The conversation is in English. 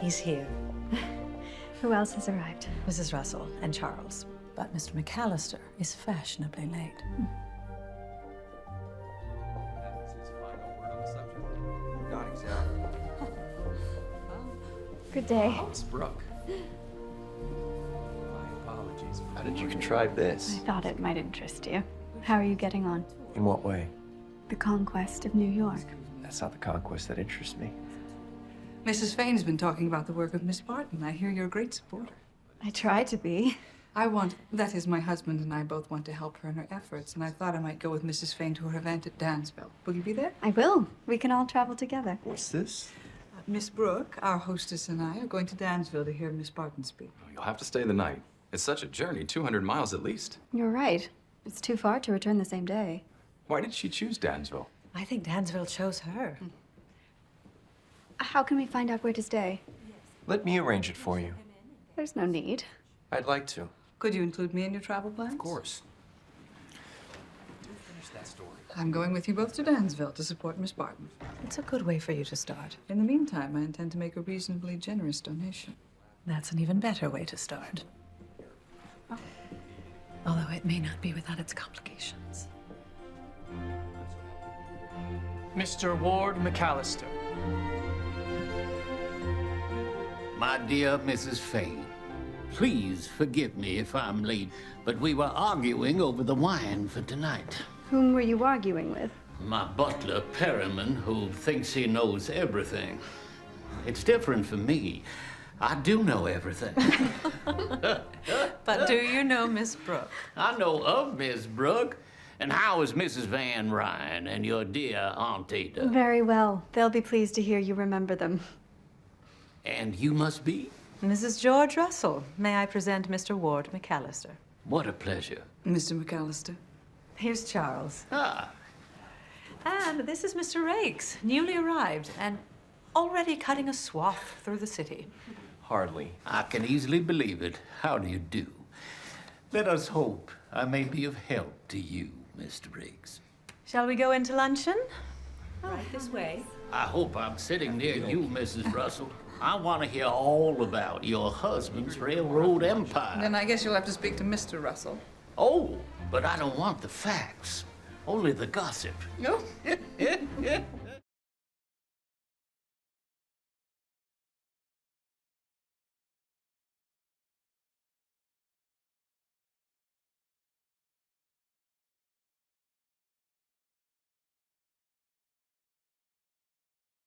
He's here. Who else has arrived? Mrs. Russell and Charles. But Mr. McAllister is fashionably late. Not exactly. Good day. Oh, it's Brooke. My apologies. How did you contrive this? I thought it might interest you. How are you getting on? In what way? The conquest of New York. That's not the conquest that interests me. Mrs. Fane's been talking about the work of Miss Barton. I hear you're a great supporter. I try to be. That is, my husband and I both want to help her in her efforts, and I thought I might go with Mrs. Fane to her event at Dansville. Will you be there? I will. We can all travel together. What's this? Miss Brooke, our hostess, and I are going to Dansville to hear Miss Barton speak. You'll have to stay the night. It's such a journey, 200 miles at least. You're right. It's too far to return the same day. Why did she choose Dansville? I think Dansville chose her. How can we find out where to stay? Let me arrange it for you. There's no need. I'd like to. Could you include me in your travel plans? Of course. I'm going with you both to Dansville to support Miss Barton. It's a good way for you to start. In the meantime, I intend to make a reasonably generous donation. That's an even better way to start. Although it may not be without its complications. Mr. Ward McAllister. My dear Mrs. Fane, please forgive me if I'm late, but we were arguing over the wine for tonight. Whom were you arguing with? My butler, Perriman, who thinks he knows everything. It's different for me. I do know everything. But do you know Miss Brooke? I know of Miss Brooke. And how is Mrs. Van Ryn and your dear Aunt Ada? Very well. They'll be pleased to hear you remember them. And you must be? Mrs. George Russell. May I present Mr. Ward McAllister? What a pleasure. Mr. McAllister. Here's Charles. Ah, And this is Mr. Rakes, newly arrived and already cutting a swath through the city. Hardly. I can easily believe it. How do you do? Let us hope I may be of help to you, Mr. Riggs. Shall we go into luncheon? Right this way. I hope I'm sitting near you, Mrs. Russell. I want to hear all about your husband's railroad empire. Then I guess you'll have to speak to Mr. Russell. Oh, but I don't want the facts, only the gossip. No?